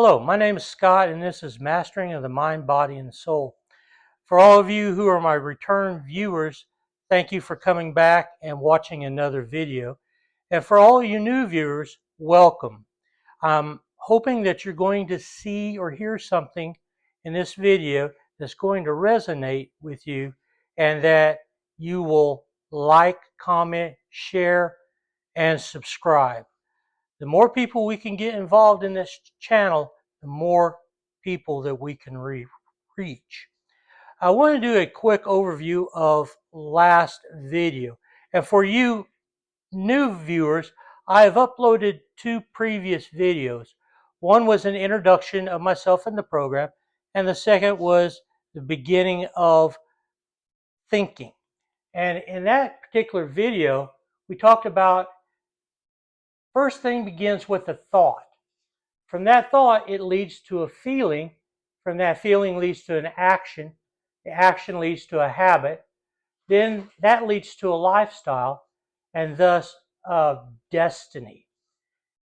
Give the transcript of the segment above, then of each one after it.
Hello, my name is Scott, and this is Mastering of the Mind, Body, and Soul. For all of you who are my return viewers, thank you for coming back and watching another video. And for all you new viewers, welcome. I'm hoping that you're going to see or hear something in this video that's going to resonate with you and that you will like, comment, share, and subscribe. The more people we can get involved in this channel, the more people that we can reach. I want to do a quick overview of last video. And for you new viewers, I have uploaded two previous videos. One was an introduction of myself in the program, and the second was the beginning of thinking. And in that particular video, we talked about first thing begins with a thought. From that thought, it leads to a feeling. From that feeling leads to an action. The action leads to a habit. Then that leads to a lifestyle and thus a destiny.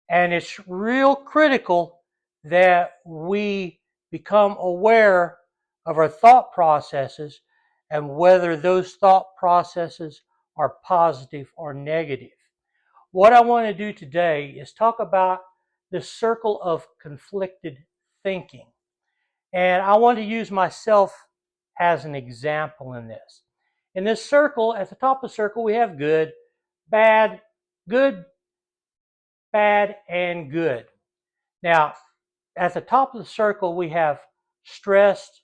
And it's real critical that we become aware of our thought processes and whether those thought processes are positive or negative. What I want to do today is talk about the circle of conflicted thinking. And I want to use myself as an example in this. In this circle, at the top of the circle, we have good, bad, and good. Now, at the top of the circle, we have stressed,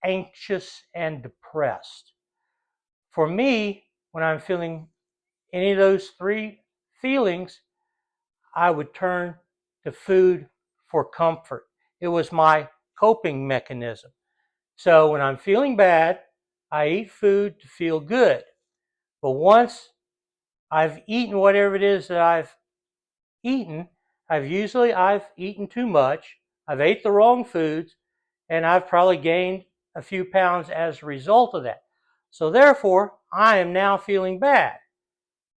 anxious, and depressed. For me, when I'm feeling any of those three feelings, I would turn to food for comfort. It was my coping mechanism. So when I'm feeling bad, I eat food to feel good. But once I've eaten whatever it is that I've eaten, I've eaten too much, I've ate the wrong foods, and I've probably gained a few pounds as a result of that. So therefore, I am now feeling bad.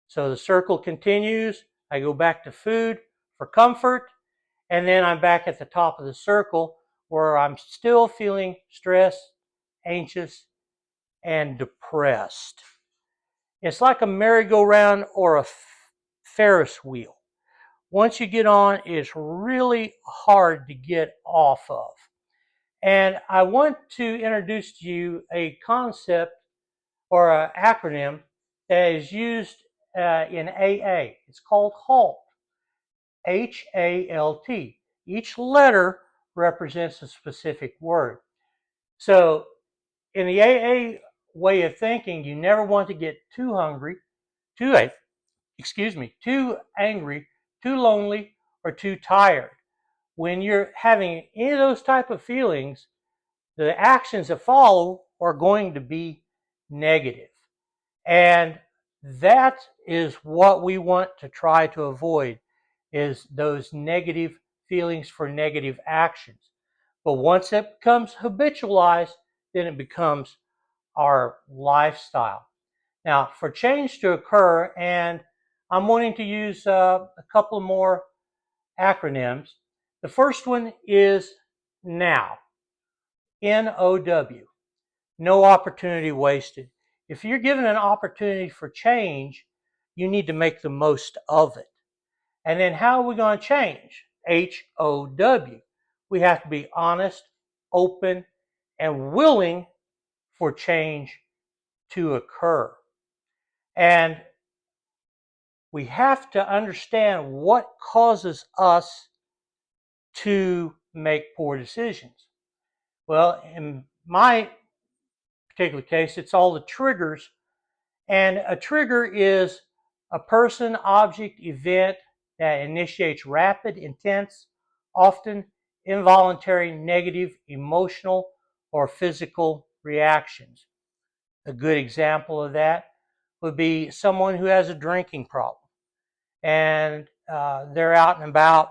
So the circle continues. I go back to food for comfort, and then I'm back at the top of the circle where I'm still feeling stressed, anxious, and depressed. It's like a merry-go-round or a Ferris wheel. Once you get on, it's really hard to get off of. And I want to introduce to you a concept or an acronym that is used in AA. It's called HALT. H-A-L-T. Each letter represents a specific word. So in the AA way of thinking, you never want to get too hungry, too angry, too lonely, or too tired. When you're having any of those type of feelings, the actions that follow are going to be negative. And that is what we want to try to avoid, is those negative feelings for negative actions. But once it becomes habitualized, then it becomes our lifestyle. Now, for change to occur, and I'm wanting to use a couple more acronyms. The first one is NOW. N-O-W. No opportunity wasted. If you're given an opportunity for change, you need to make the most of it. And then how are we going to change? H-O-W. We have to be honest, open, and willing for change to occur. And we have to understand what causes us to make poor decisions. Well, in my particular case, it's all the triggers. And a trigger is a person, object, event that initiates rapid, intense, often involuntary, negative, emotional, or physical reactions. A good example of that would be someone who has a drinking problem. And they're out and about,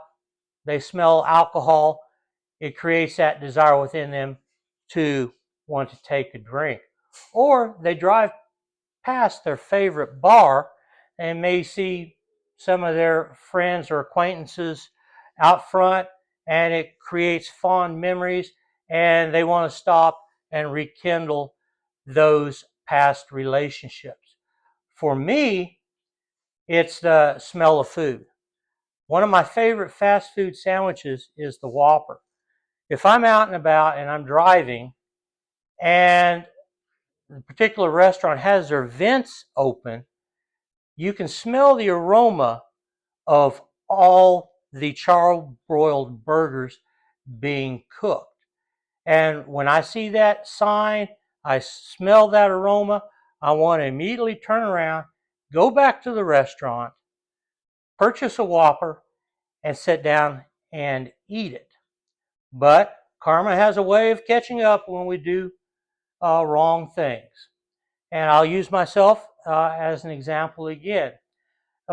they smell alcohol, it creates that desire within them to want to take a drink. Or they drive past their favorite bar and may see some of their friends or acquaintances out front, and it creates fond memories, and they want to stop and rekindle those past relationships. For me, it's the smell of food. One of my favorite fast food sandwiches is the Whopper. If I'm out and about and I'm driving and the particular restaurant has their vents open, you can smell the aroma of all the charbroiled burgers being cooked. And when I see that sign, I smell that aroma, I want to immediately turn around, go back to the restaurant, purchase a Whopper, and sit down and eat it. But karma has a way of catching up when we do wrong things. And I'll use myself as an example again.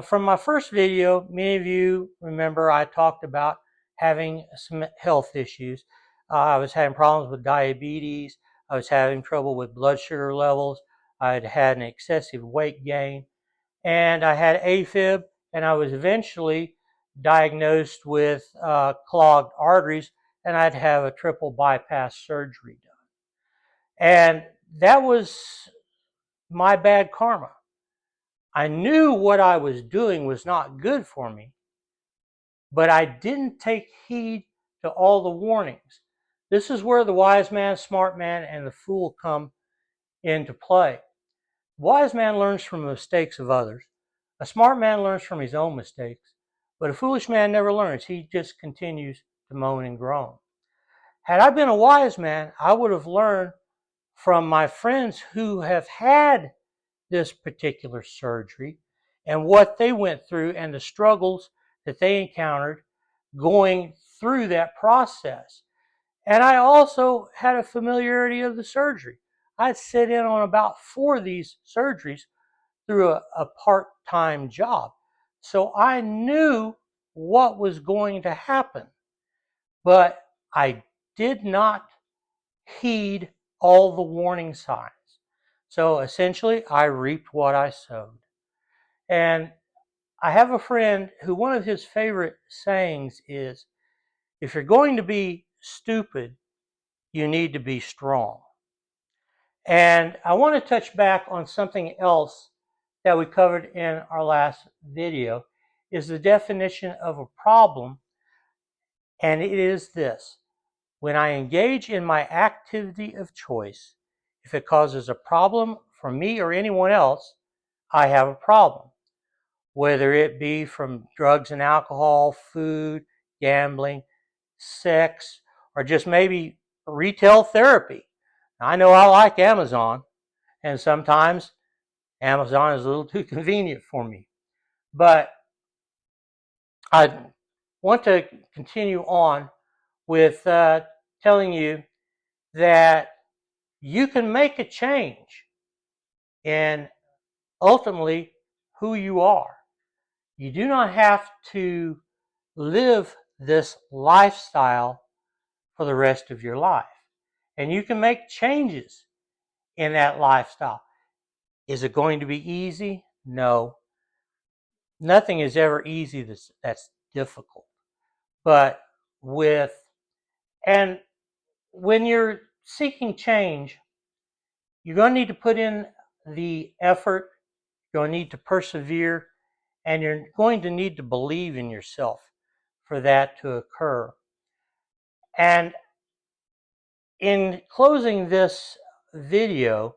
From my first video, many of you remember I talked about having some health issues. I was having problems with diabetes. I was having trouble with blood sugar levels. I had had an excessive weight gain. And I had AFib, and I was eventually diagnosed with clogged arteries, and I'd have a triple bypass surgery done. And that was my bad karma. I knew what I was doing was not good for me, but I didn't take heed to all the warnings. This is where the wise man, smart man, and the fool come into play. The wise man learns from the mistakes of others. A smart man learns from his own mistakes, but a foolish man never learns. He just continues to moan and groan. Had I been a wise man, I would have learned from my friends who have had this particular surgery and what they went through and the struggles that they encountered going through that process. And I also had a familiarity of the surgery. I'd sit in on about 4 of these surgeries through a part-time job. So I knew what was going to happen, but I did not heed all the warning signs. So essentially, I reaped what I sowed. And I have a friend who one of his favorite sayings is, if you're going to be stupid, you need to be strong. And I want to touch back on something else that we covered in our last video, is the definition of a problem. And it is this: when I engage in my activity of choice, if it causes a problem for me or anyone else, I have a problem. Whether it be from drugs and alcohol, food, gambling, sex, or just maybe retail therapy. I know I like Amazon, and sometimes Amazon is a little too convenient for me. But I want to continue on with telling you that you can make a change in ultimately who you are. You do not have to live this lifestyle for the rest of your life. And you can make changes in that lifestyle. Is it going to be easy? No. Nothing is ever easy that's difficult. But and when you're seeking change, you're going to need to put in the effort, you're going to need to persevere, and you're going to need to believe in yourself for that to occur. And in closing this video,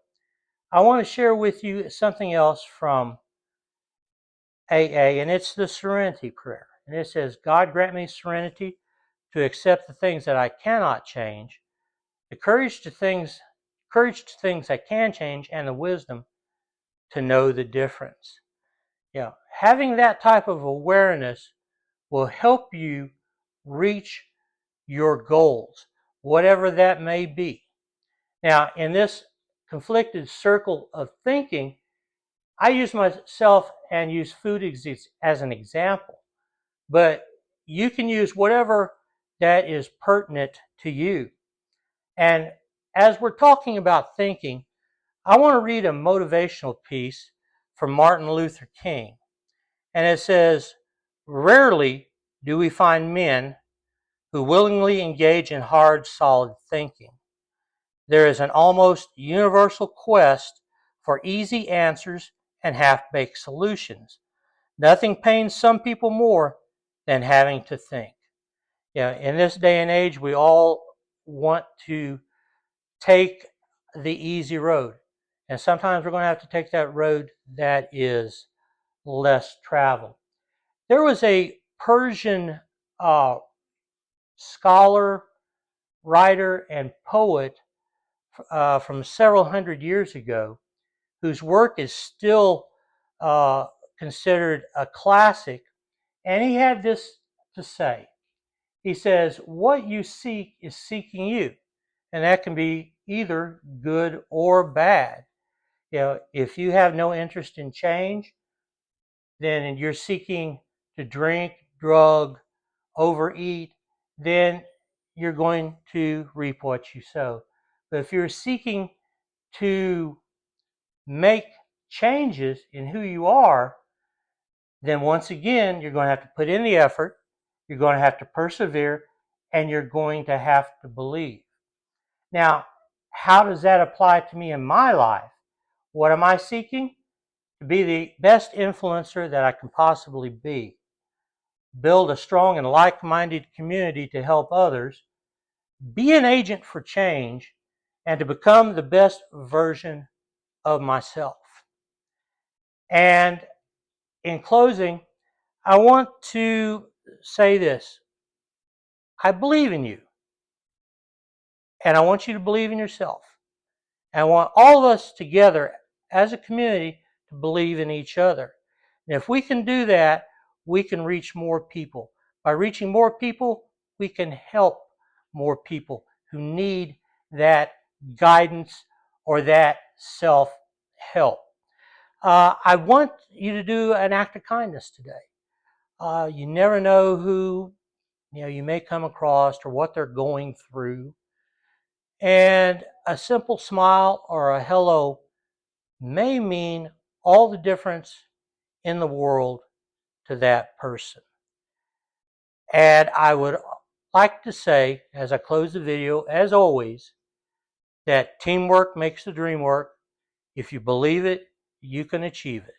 I want to share with you something else from AA, and it's the serenity prayer. And it says, God grant me serenity to accept the things that I cannot change, the courage to things I can change, and the wisdom to know the difference. Having that type of awareness will help you reach your goals, whatever that may be. Now, in this conflicted circle of thinking, I use myself and use food as an example, but you can use whatever that is pertinent to you. And as we're talking about thinking, I want to read a motivational piece from Martin Luther King. And it says, rarely do we find men who willingly engage in hard, solid thinking. There is an almost universal quest for easy answers and half-baked solutions. Nothing pains some people more than having to think. In this day and age, we all want to take the easy road. And sometimes we're going to have to take that road that is less traveled. There was a Persian scholar, writer, and poet from several hundred years ago whose work is still considered a classic. And he had this to say. He says, what you seek is seeking you. And that can be either good or bad. If you have no interest in change, then you're seeking to drink, drug, overeat, then you're going to reap what you sow. But if you're seeking to make changes in who you are, then once again, you're going to have to put in the effort, you're going to have to persevere, and you're going to have to believe. Now, how does that apply to me in my life? What am I seeking? To be the best influencer that I can possibly be. Build a strong and like-minded community to help others. Be an agent for change, and to become the best version of myself. And in closing, I want to say this. I believe in you. And I want you to believe in yourself. And I want all of us together as a community to believe in each other. And if we can do that, we can reach more people. By reaching more people, we can help more people who need that guidance or that self-help. I want you to do an act of kindness today. You never know who you may come across or what they're going through. And a simple smile or a hello may mean all the difference in the world to that person. And I would like to say, as I close the video, as always, that teamwork makes the dream work. If you believe it, you can achieve it.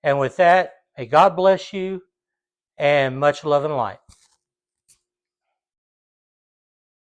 And with that, may God bless you, and much love and light.